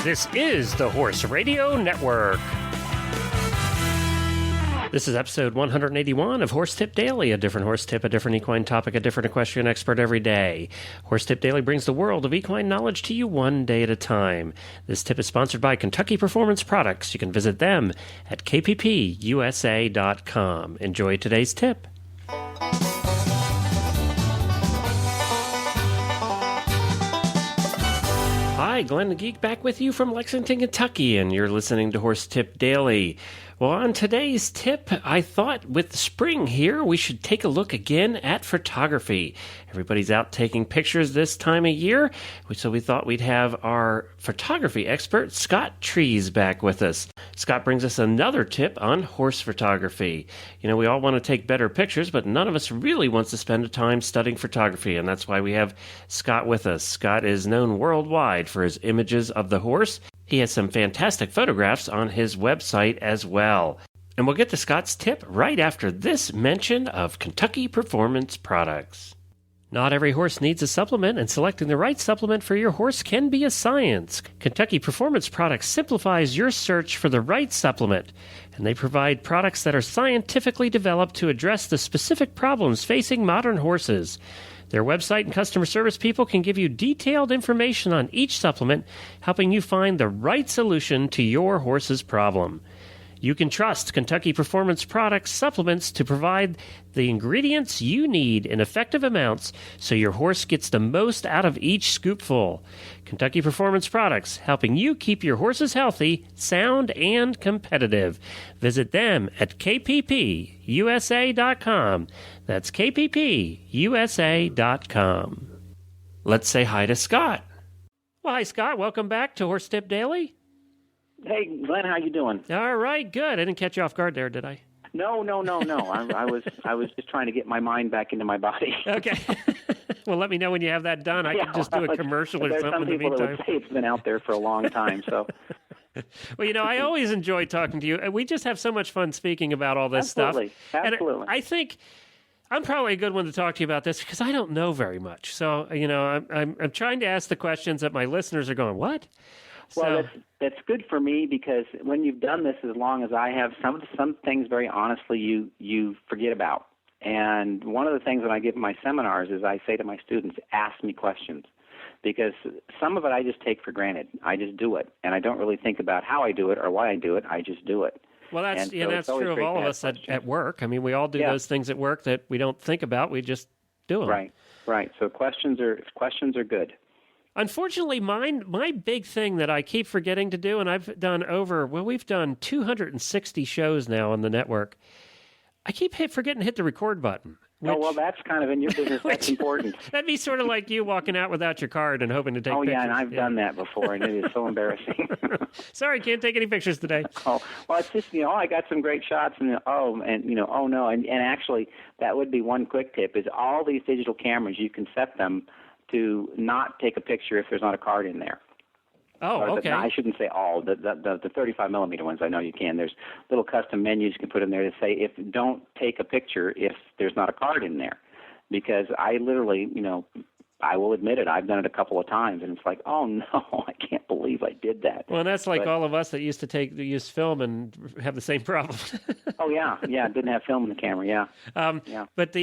This is the Horse Radio Network. This is episode 181 of Horse Tip Daily, a different horse tip, a different equine topic, a different equestrian expert every day. Horse Tip Daily brings the world of equine knowledge to you one day at a time. This tip is sponsored by Kentucky Performance Products. You can visit them at kppusa.com. Enjoy today's tip. Hi, Glenn the Geek back with you from Lexington, Kentucky, and you're listening to Horse Tip Daily. Well, on today's tip, I thought with spring here, we should take a look again at photography. Everybody's out taking pictures this time of year, so we thought we'd have our photography expert, Scott Trees, back with us. Scott brings us another tip on horse photography. You know, we all want to take better pictures, but none of us really wants to spend the time studying photography, and that's why we have Scott with us. Scott is known worldwide for his images of the horse. He has some fantastic photographs on his website as well. And we'll get to Scott's tip right after this mention of Kentucky Performance Products. Not every horse needs a supplement, and selecting the right supplement for your horse can be a science. Kentucky Performance Products simplifies your search for the right supplement, and they provide products that are scientifically developed to address the specific problems facing modern horses. Their website and customer service people can give you detailed information on each supplement, helping you find the right solution to your horse's problem. You can trust Kentucky Performance Products supplements to provide the ingredients you need in effective amounts so your horse gets the most out of each scoopful. Kentucky Performance Products, helping you keep your horses healthy, sound, and competitive. Visit them at kppusa.com. That's kppusa.com. Let's say hi to Scott. Well, hi, Scott. Welcome back to Horse Tip Daily. Hey, Glenn, how you doing? All right, good. I didn't catch you off guard there, did I? No. I was just trying to get my mind back into my body. Okay. Well, let me know when you have that done. I can just do a commercial or something in the meantime. There's some people that would say it's been out there for a long time, so... Well, you know, I always enjoy talking to you. We just have so much fun speaking about all this stuff. Absolutely. And I think I'm probably a good one to talk to you about this because I don't know very much. So, you know, I'm trying to ask the questions that my listeners are going, what? Well, that's good for me because when you've done this as long as I have, some things very honestly you forget about. And one of the things that I give in my seminars is I say to my students, ask me questions. Because some of it I just take for granted. I just do it. And I don't really think about how I do it or why I do it. I just do it. Well, that's true of all of us at work. I mean, we all do those things at work that we don't think about. We just do them. Right. So questions are good. Unfortunately, my big thing that I keep forgetting to do, and we've done 260 shows now on the network. I keep forgetting to hit the record button. That's kind of in your business. That's important. That'd be sort of like you walking out without your card and hoping to take pictures. Oh, yeah, and I've done that before, and it is so embarrassing. Sorry, can't take any pictures today. Oh, well, it's just, I got some great shots, and no. And actually, that would be one quick tip, is all these digital cameras, you can set them to not take a picture if there's not a card in there. Oh, okay. I shouldn't say all. The 35-millimeter ones, I know you can. There's little custom menus you can put in there to say, don't take a picture if there's not a card in there. Because I literally, I will admit it, I've done it a couple of times, and it's like, oh, no, I can't believe I did that. Well, that's like all of us that used to use film and have the same problem. Oh, yeah, didn't have film in the camera, yeah. But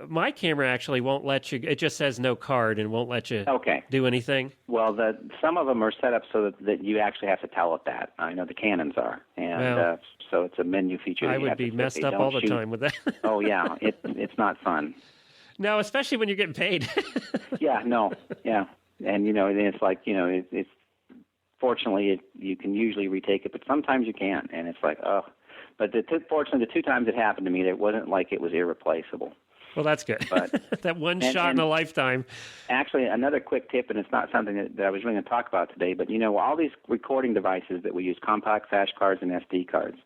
my camera actually won't let you, it just says no card and won't let you do anything. Well, some of them are set up so that you actually have to tell it that. I know the Canons are, and so it's a menu feature. I would be messed up all the time with that. Oh, yeah, it's not fun. No, especially when you're getting paid. Yeah, and it's like it's fortunately you can usually retake it, but sometimes you can't, and it's like But fortunately, the two times it happened to me, it wasn't like it was irreplaceable. Well, that's good. But that one shot in a lifetime. Actually, another quick tip, and it's not something that I was really going to talk about today, but all these recording devices that we use, compact flash cards and SD cards,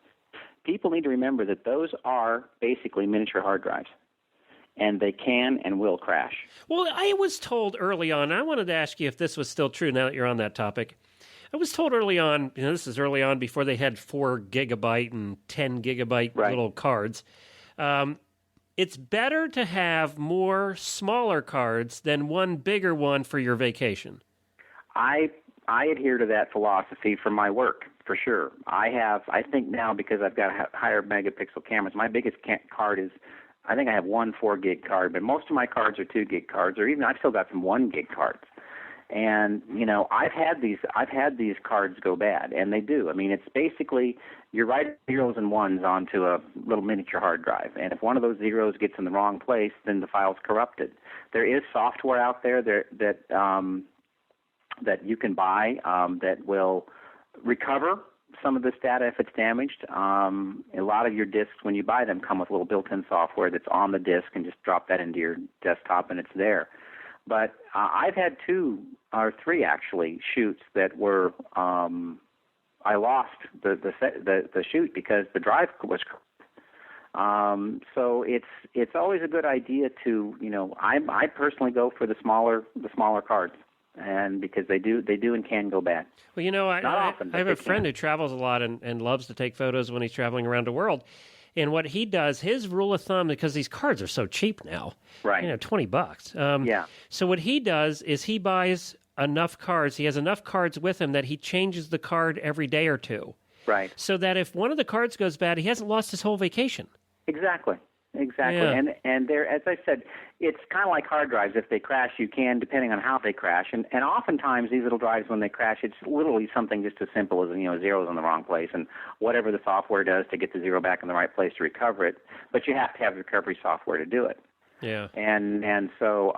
people need to remember that those are basically miniature hard drives. And they can and will crash. Well, I was told early on, I wanted to ask you if this was still true now that you're on that topic. I was told early on, this is early on before they had 4 gigabyte and 10 gigabyte little cards. It's better to have more smaller cards than one bigger one for your vacation. I I adhere to that philosophy for my work, for sure. I think now, because I've got higher megapixel cameras, my biggest card is, I think I have one 4 gig card, but most of my cards are 2 gig cards, or even I've still got some 1 gig cards. And, I've had these cards go bad, and they do. I mean, it's basically, you're writing zeros and ones onto a little miniature hard drive, and if one of those zeros gets in the wrong place, then the file's corrupted. There is software out there that you can buy that will recover some of this data if it's damaged. A lot of your disks, when you buy them, come with a little built-in software that's on the disk, and just drop that into your desktop and it's there. But I've had 2 or 3 actually shoots that were I lost the shoot because the drive was corrupt. So it's always a good idea to I personally go for the smaller cards. And because they do and can go bad. Well, I have a friend can. who travels a lot and loves to take photos when he's traveling around the world. And what he does, his rule of thumb, because these cards are so cheap now, right? $20. Yeah. So what he does is he buys enough cards. He has enough cards with him that he changes the card every day or two. Right. So that if one of the cards goes bad, he hasn't lost his whole vacation. Exactly. Yeah. And there, as I said, it's kind of like hard drives. If they crash, you can, depending on how they crash. And oftentimes these little drives, when they crash, it's literally something just as simple as zeros in the wrong place, and whatever the software does to get the zero back in the right place to recover it. But you have to have recovery software to do it. Yeah. And so,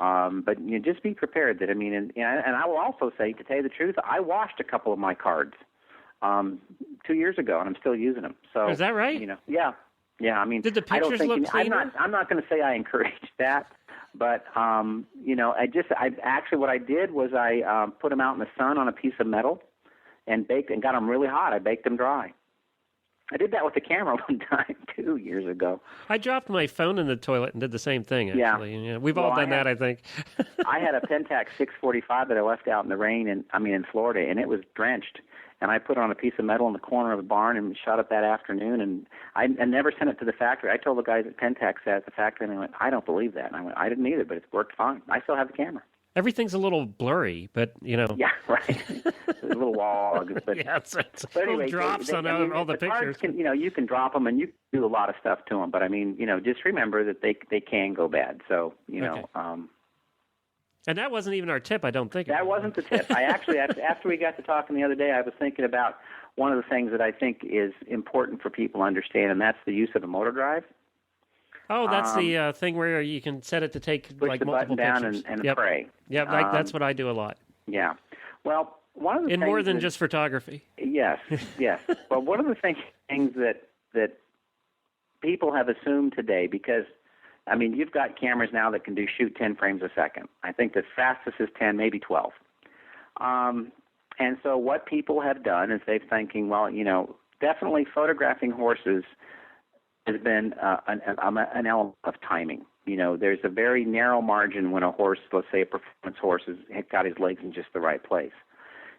but just be prepared that and I will also say, to tell you the truth, I washed a couple of my cards 2 years ago, and I'm still using them. So is that right? Yeah. Yeah, I mean, did the pictures look cleaner? I'm not going to say I encouraged that, but what I did was I put them out in the sun on a piece of metal and baked and got them really hot. I baked them dry. I did that with the camera one time 2 years ago. I dropped my phone in the toilet and did the same thing. Actually, yeah. We've all done that, I think. I had a Pentax 645 that I left out in the rain in Florida, and it was drenched. And I put it on a piece of metal in the corner of the barn and shot it that afternoon. And I never sent it to the factory. I told the guys at Pentax at the factory, and they went, "I don't believe that." And I went, "I didn't either, but it's worked fine. I still have the camera." Everything's a little blurry, but Yeah, right. There's a little log, but yeah, it's but anyway, little drops on all the pictures. Cards you can drop them and you can do a lot of stuff to them. But just remember that they can go bad. So Okay. And that wasn't even our tip, I don't think. That wasn't the tip. I actually, after we got to talking the other day, I was thinking about one of the things that I think is important for people to understand, and that's the use of a motor drive. Oh, that's the thing where you can set it to take push like the multiple button pictures. down and pray. Yep, that's what I do a lot. Yeah. Well, one of the in things more than just photography. Yes, yes. Well, one of the things that people have assumed today, because you've got cameras now that can shoot 10 frames a second. I think the fastest is 10, maybe 12. And so what people have done is they're thinking, well, definitely photographing horses has been an element of timing. There's a very narrow margin when a horse, let's say a performance horse, has got his legs in just the right place.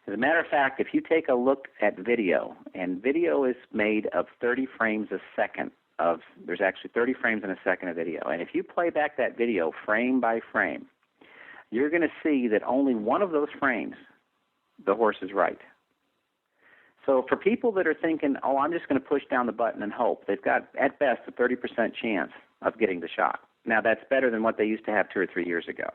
As a matter of fact, if you take a look at video, and video is made of 30 frames a second, there's actually 30 frames in a second of video. And if you play back that video frame by frame, you're going to see that only one of those frames, the horse is right. So for people that are thinking, oh, I'm just going to push down the button and hope, they've got, at best, a 30% chance of getting the shot. Now, that's better than what they used to have 2 or 3 years ago.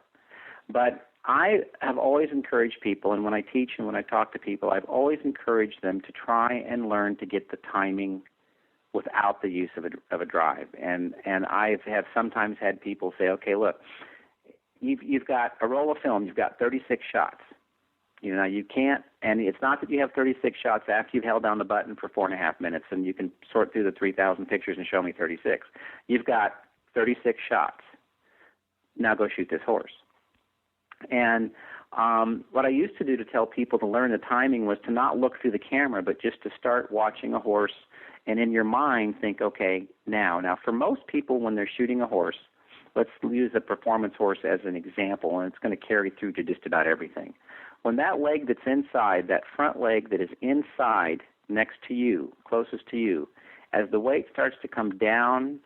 But I have always encouraged people, and when I teach and when I talk to people, I've always encouraged them to try and learn to get the timing without the use of a drive. And I have sometimes had people say, okay, look, you've got a roll of film, you've got 36 shots. You can't, and it's not that you have 36 shots after you've held down the button for 4.5 minutes and you can sort through the 3,000 pictures and show me 36. You've got 36 shots. Now go shoot this horse. And what I used to do to tell people to learn the timing was to not look through the camera, but just to start watching a horse and in your mind think, okay, now for most people when they're shooting a horse, let's use a performance horse as an example, and it's going to carry through to just about everything. When that leg that's inside, that front leg that is inside next to you, closest to you, as the weight starts to come down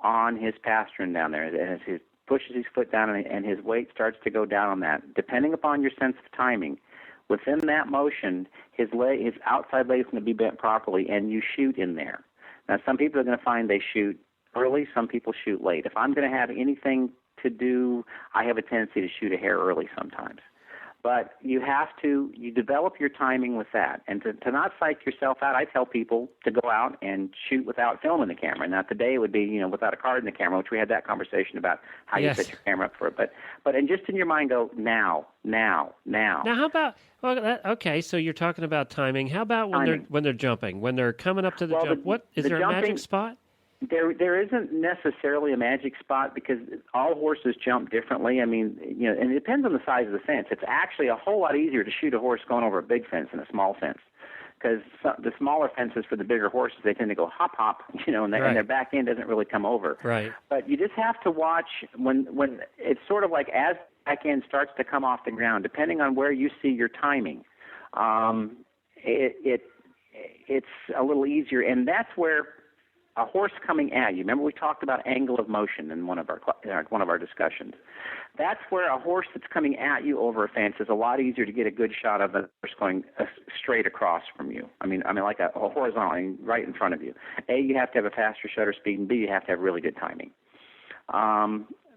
on his pastern down there, as he pushes his foot down and his weight starts to go down on that, depending upon your sense of timing, within that motion, his outside leg is going to be bent properly, and you shoot in there. Now, some people are going to find they shoot early. Some people shoot late. If I'm going to have anything to do, I have a tendency to shoot a hair early sometimes. But you develop your timing with that. And to not psych yourself out, I tell people to go out and shoot without film in the camera. Now, today would be, without a card in the camera, which we had that conversation about how you set your camera up for it. But just in your mind, go now. Now, how about, okay, so you're talking about timing. How about when they're jumping, when they're coming up to the jump? Is there a magic spot? There isn't necessarily a magic spot because all horses jump differently. I mean, and it depends on the size of the fence. It's actually a whole lot easier to shoot a horse going over a big fence than a small fence, because the smaller fences for the bigger horses, they tend to go hop, and their back end doesn't really come over. Right. But you just have to watch when it's sort of like as the back end starts to come off the ground, depending on where you see your timing, it's a little easier, and that's where a horse coming at you. Remember, we talked about angle of motion in one of our discussions. That's where a horse that's coming at you over a fence is a lot easier to get a good shot of a horse going straight across from you. I mean, like a horizontal, right in front of you. A, you have to have a faster shutter speed, and B, you have to have really good timing.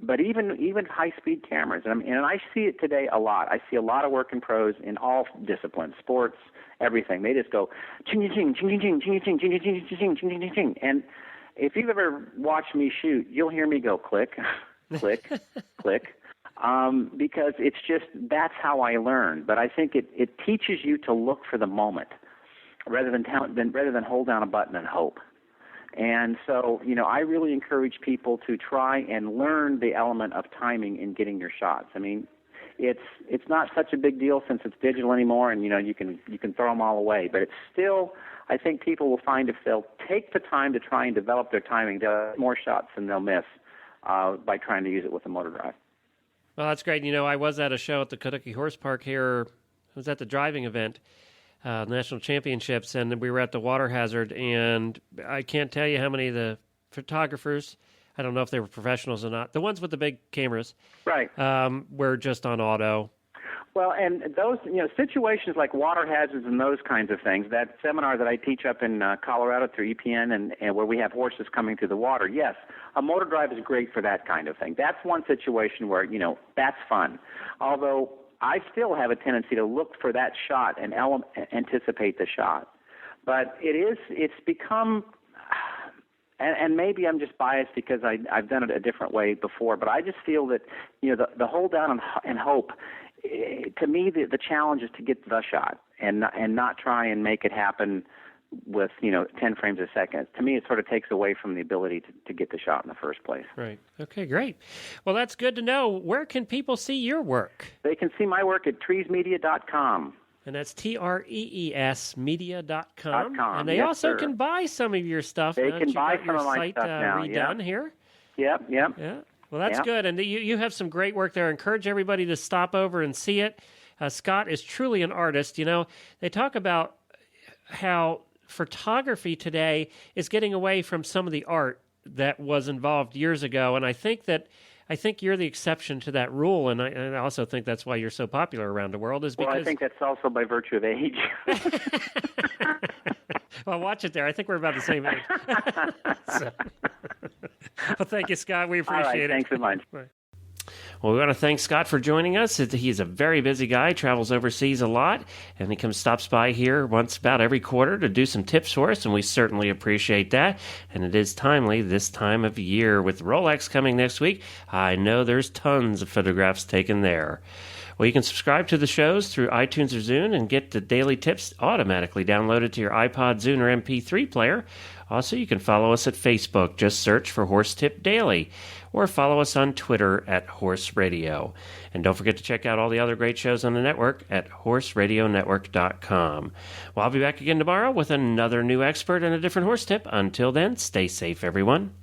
But even high-speed cameras, and I see it today a lot. I see a lot of work in pros in all disciplines, sports, everything. They just go ching ching ching ching ching ching ching ching ching ching ching ching ching ching. And if you've ever watched me shoot, you'll hear me go click, click, click, because it's just that's how I learn. But I think it teaches you to look for the moment rather than hold down a button and hope. And so, I really encourage people to try and learn the element of timing in getting your shots. I mean, it's not such a big deal since it's digital anymore, and you can throw them all away. But it's still, I think people will find if they'll take the time to try and develop their timing, they'll have more shots than they'll miss by trying to use it with a motor drive. Well, that's great. I was at a show at the Kentucky Horse Park here. I was at the driving event. National Championships, and we were at the Water Hazard, and I can't tell you how many of the photographers, I don't know if they were professionals or not, the ones with the big cameras, right, were just on auto. Well, and those, situations like water hazards and those kinds of things, that seminar that I teach up in Colorado through EPN and where we have horses coming through the water, yes, a motor drive is great for that kind of thing. That's one situation where, that's fun. Although I still have a tendency to look for that shot and anticipate the shot. But it's become, and maybe I'm just biased because I've done it a different way before, but I just feel that, the hold down and hope, to me, the challenge is to get the shot and not try and make it happen with 10 frames a second. To me, it sort of takes away from the ability to get the shot in the first place. Right. Okay, great. Well, that's good to know. Where can people see your work? They can see my work at treesmedia.com. And that's TREES media.com. And they yes, also sir. can buy some of your stuff. They can buy some of my stuff now. Redone here. Yep. Yeah. Well, that's good. And you have some great work there. I encourage everybody to stop over and see it. Scott is truly an artist. They talk about how photography today is getting away from some of the art that was involved years ago, and I think you're the exception to that rule, and I also think that's why you're so popular around the world. Is because I think that's also by virtue of age. Well, watch it there. I think we're about the same age. Well, thank you, Scott. We appreciate it. Thanks so much. Bye. Well, we want to thank Scott for joining us. He's a very busy guy, travels overseas a lot, and he stops by here once about every quarter to do some tips for us, and we certainly appreciate that. And it is timely this time of year. With Rolex coming next week, I know there's tons of photographs taken there. Well, you can subscribe to the shows through iTunes or Zune and get the daily tips automatically downloaded to your iPod, Zune, or MP3 player. Also, you can follow us at Facebook. Just search for Horse Tip Daily, or follow us on Twitter at Horse Radio. And don't forget to check out all the other great shows on the network at horseradionetwork.com. Well, I'll be back again tomorrow with another new expert and a different horse tip. Until then, stay safe, everyone.